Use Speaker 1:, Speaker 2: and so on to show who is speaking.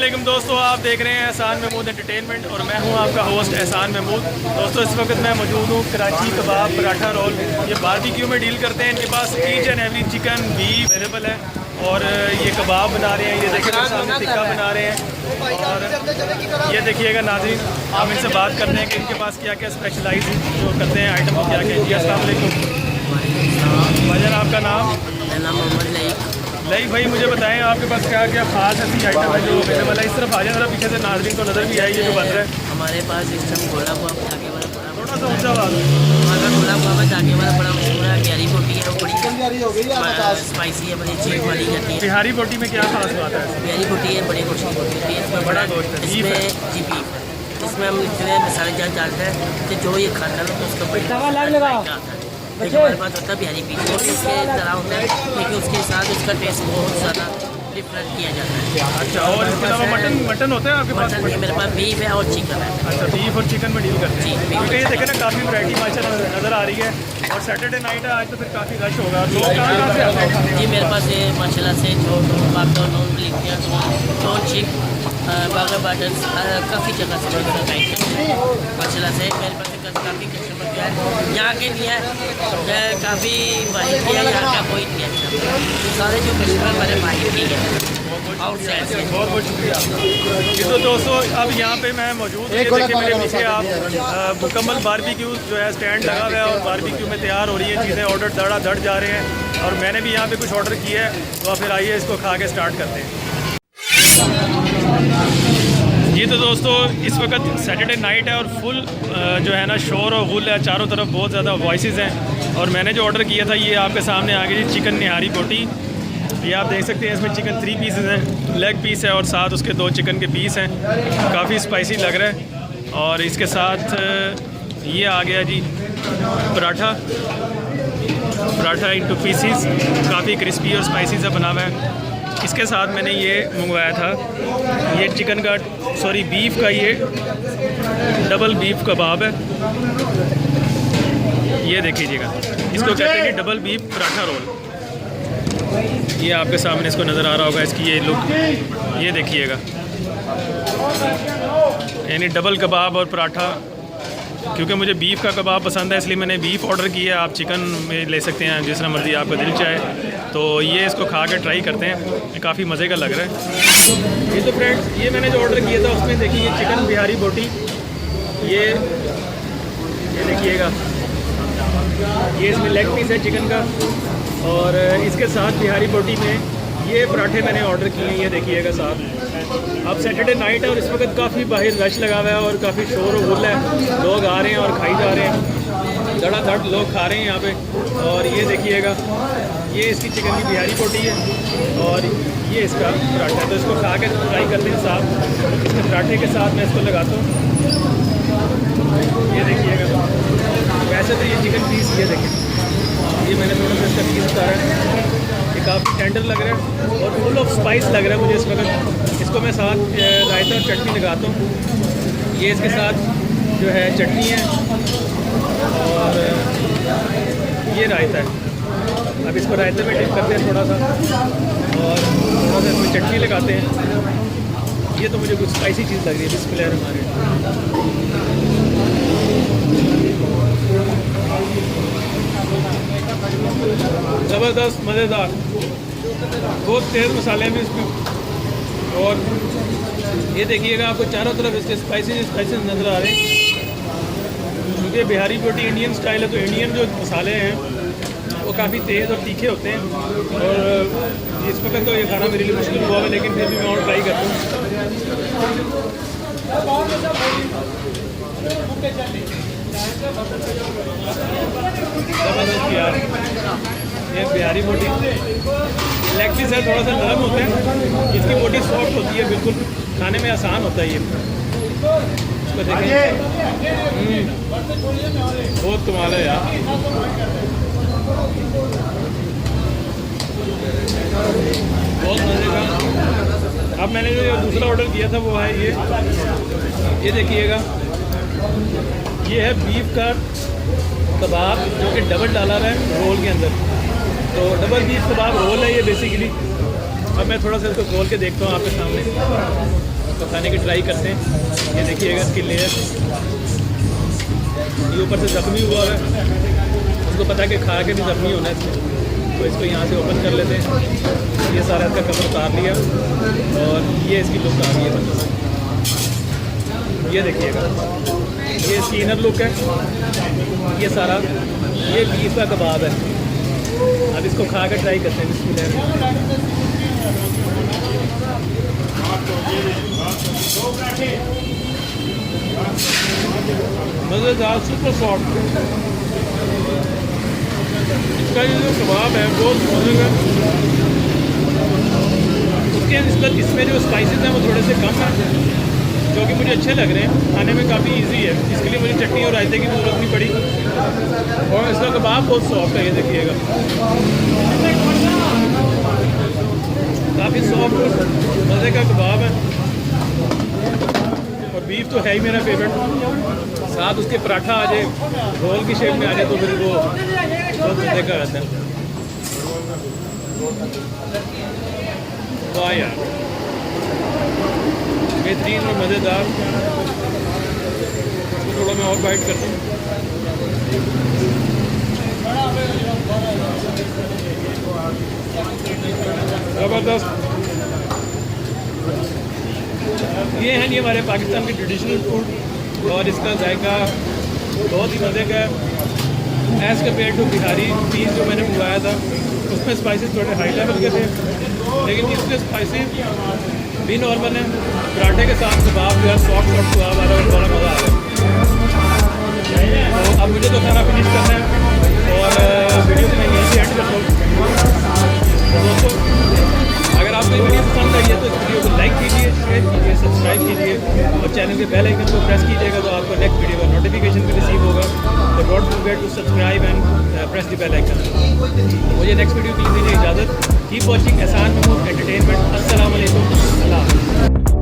Speaker 1: अस्सलामुअलैकुम दोस्तों, आप देख रहे हैं एहसान महमूद एंटरटेनमेंट और मैं हूं आपका होस्ट एहसान महमूद। दोस्तों इस वक्त मैं मौजूद हूं कराची कबाब पराठा रोल, ये बारबेक्यू में डील करते हैं। इनके पास each and every chicken beef available है और ये कबाब बना रहे हैं। ये देखिए सामने टिक्का बना रहे हैं और ये देखिएगा नाज़रीन, हम इनसे बात करते हैं कि इनके पास क्या क्या स्पेशलाइज जो करते हैं आइटम को क्या क्या। जी अस्सलाम वालेकुम भाईजान, आपका नाम?
Speaker 2: मेरा नाम मोहम्मद लईक।
Speaker 1: लईक भाई, मुझे बताएं आपके पास क्या क्या खास ऐसी आइटम है जो अवेलेबल है? इस तरफ आ जाए ज़रा, पीछे से नाज़रीन को नज़र भी आई ये जो बन रहा है।
Speaker 2: हमारे पास इस टाइम गोला हुआ जाके वाला बड़ा,
Speaker 1: थोड़ा सा ऊँचा आवाज़।
Speaker 2: हमारा गोला हुआ जाके वाला बड़ा मशहूर है। बिहारी बोटी है, वो बड़ी स्पाइसी है, बड़ी चीज वाली जाती है।
Speaker 1: बिहारी बोटी में क्या खास बात है?
Speaker 2: बिहारी बोटी है, बड़ी गोश्त की बोटी होती है। इसमें
Speaker 1: बड़ा गोश्त है,
Speaker 2: इसमें जी बीफ है। इसमें हम इतने मसाले जान डालते हैं कि जो ये खाता है तो उसका बड़ा लेकिन हमारे पास होता है बिहारी बीफ, वो इसके तरह होता है लेकिन उसके साथ उसका टेस्ट बहुत ज़्यादा डिफरेंट किया जाता है।
Speaker 1: अच्छा, और इसके अलावा मटन होता है आपके पास?
Speaker 2: मटन मेरे पास बीफ है और चिकन है।
Speaker 1: अच्छा, बीफ और चिकन में डील करते हैं। क्योंकि ये देखें ना, काफ़ी वैरायटी माशाल्लाह नज़र आ रही है और सैटरडे नाइट है आज, तो फिर काफ़ी रश होगा। लोग कहाँ से आते हैं?
Speaker 2: जी मेरे पास ये माशाल्लाह से नॉन लिखियाँ चिक बागा बाटन काफ़ी जगह से माशाल्लाह से मेरे पास काफ़ी कस्टमर जो है यहाँ के नहीं है, काफ़ी माहिर किया यहाँ का कोई नहीं है। सारे जो कस्टमर हमारे माहिर की है आउटसाइड से।
Speaker 1: बहुत बहुत शुक्रिया आपका। ये तो दोस्तों अब यहाँ पे मैं मौजूद हूँ, ये देखिए मेरे पीछे आप मुकम्मल बारबेक्यू जो है स्टैंड लगा हुआ है और बारबेक्यू में तैयार हो रही है चीज़ें, ऑर्डर धड़ जा रहे हैं और मैंने भी यहाँ पे कुछ ऑर्डर किया है, तो फिर आइए इसको खा के स्टार्ट करते हैं। ये तो दोस्तों इस वक्त सैटरडे नाइट है और फुल जो है ना शोर और गुल है, चारों तरफ बहुत ज़्यादा वॉइसेस हैं। और मैंने जो ऑर्डर किया था ये आपके सामने आ गई, चिकन निहारी बोटी। ये आप देख सकते हैं, इसमें चिकन 3 पीसेस हैं, लेग पीस है और साथ उसके 2 चिकन के पीस हैं। काफ़ी स्पाइसी लग रहा है। और इसके साथ ये आ गया जी पराठा इनटू पीसीस, काफ़ी क्रिस्पी और स्पाइसी सा बना हुआ है। इसके साथ मैंने ये मंगवाया था, ये चिकन का बीफ का ये डबल बीफ कबाब है। ये देखिएगा, इसको कहते हैं कि डबल बीफ पराठा रोल। ये आपके सामने इसको नज़र आ रहा होगा, इसकी ये लुक ये देखिएगा, यानी डबल कबाब और पराठा। क्योंकि मुझे बीफ का कबाब पसंद है इसलिए मैंने बीफ ऑर्डर किया। आप चिकन में ले सकते हैं जिस तरह मर्ज़ी आपका दिल चाहे। तो ये इसको खा के ट्राई करते हैं, काफ़ी मज़े का लग रहा है। ये तो फ्रेंड्स ये मैंने जो ऑर्डर किया था उसमें देखिए चिकन बिहारी बोटी, ये देखिएगा, ये इसमें लेग पीस है चिकन का। और इसके साथ बिहारी बोटी में ये पराठे मैंने ऑर्डर किए हैं, ये देखिएगा साथ। अब सैटरडे नाइट है और इस वक्त काफ़ी बाहर रश लगा हुआ है और काफ़ी शोर और गुल है, लोग आ रहे हैं और खाई जा रहे हैं, धड़ाधड़ लोग खा रहे हैं यहाँ पे। और ये देखिएगा, ये इसकी चिकन की बिहारी बोटी है और ये इसका पराठा है। तो इसको खा के ट्राई करते हैं साथ, इसके पराठे के साथ मैं इसको लगाता हूँ। ये देखिएगा, वैसे तो ये चिकन पीस ये देखें, ये मैंने थोड़ा सा इसका पीस उतारा है, ये काफ़ी टेंडर लग रहा है और फुल ऑफ स्पाइस लग रहा है मुझे इस वक्त। इसको मैं साथ रायता और चटनी लगाता हूँ। ये इसके साथ जो है चटनी है और ये रायता है। अब इसको रायते में डिप करते हैं थोड़ा सा और थोड़ा सा इसमें चटनी लगाते हैं। ये तो मुझे कुछ स्पाइसी चीज़ लग रही है, बिस्मिल्लाह। ज़बरदस्त, मज़ेदार, बहुत तेज़ मसाले में इसमें। और ये देखिएगा, आपको चारों तरफ इसके स्पाइसी नज़र आ रहे हैं। क्योंकि बिहारी बोटी इंडियन स्टाइल है तो इंडियन जो मसाले हैं वो काफ़ी तेज़ और तीखे होते हैं। और इस वक्त तो ये खाना मेरे लिए मुश्किल हुआ है, लेकिन फिर भी मैं और ट्राई करता हूँ। ज़बरदस्त यार, ये बिहारी बोटी लेग पीस है, थोड़ा सा नरम होता है, इसकी बोटी सॉफ्ट होती है, बिल्कुल खाने में आसान होता है। ये इसको देखें, बहुत कमाल है यार, बहुत मज़े का। अब मैंने जो दूसरा ऑर्डर किया था वो है ये देखिएगा, ये है बीफ का कबाब जो कि डबल डाला हुआ है रोल के अंदर। तो डबल बीफ कबाब रोल है ये बेसिकली। अब मैं थोड़ा सा इसको खोल के देखता हूँ आपके सामने। खाने की ट्राई करते हैं। ये देखिएगा इसकी लेयर, ये ऊपर से ज़ख्मी हुआ है, उसको पता है कि खा के भी ज़ख्मी होना है इसमें, तो इसको यहाँ से ओपन कर लेते हैं। ये सारा इसका कवर उतार लिया और ये इसकी लुक आ रही है मतलब। ये देखिएगा, ये इसकी इनर लुक है। ये सारा ये बीफ का कबाब है। अब इसको खा कर ट्राई करते हैं बिस्मिल्लाह। मज़ेदार, सुपर सॉफ्ट। इसका ये जो कबाब है बहुत मज़े का। उसके निस्बत इसमें जो स्पाइसेस हैं वो थोड़े से कम हैं, जो कि मुझे अच्छे लग रहे हैं। खाने में काफ़ी इजी है, इसके लिए मुझे चटनी और रायते की ज़रूरत नहीं पड़ी। और इसका कबाब बहुत सॉफ्ट है, ये देखिएगा, काफ़ी सॉफ्ट मज़े का कबाब है। और बीफ तो है ही मेरा फेवरेट, साथ उसके पराठा आ जाए, रोल की शेप में आ जाए, तो फिर वो बहुत मज़े का रहता है। वाह यार, बेहतरीन और मज़ेदार। इसको थोड़ा मैं और बाइट करता हूँ। ज़बरदस्त। ये हैं जी हमारे पाकिस्तान के ट्रेडिशनल फूड, और इसका जायका बहुत ही मज़े का है as compare to Bihari piece जो मैंने मंगवाया था। उसमें स्पाइसेस थोड़े हाई लेवल के थे, लेकिन इसमें स्पाइसेस भी नॉर्मल है। पराठे के साथ कबाब जो है सॉफ्ट कबाब आ रहा है और बड़ा मज़ा आ रहा है। तो अब मुझे तो खाना फिनिश करना है और वीडियो को मैं यहीं से एंड करता हूँ। तो दोस्तों, अगर आपको ये वीडियो पसंद आई है तो इस वीडियो को लाइक कीजिए, शेयर कीजिए, सब्सक्राइब कीजिए और चैनल के बेल आइकन को प्रेस कीजिएगा, तो आपको नेक्स्ट वीडियो का नोटिफिकेशन भी रिसीव होगा। तो don't forget to subscribe and press the bell icon. मुझे नेक्स्ट वीडियो के लिए दीजिए इजाज़त। कीप वॉचिंग एहसान महमूद एंटरटेनमेंट। अस्सलाम वालेकुम। अल्लाह हाफ़िज़।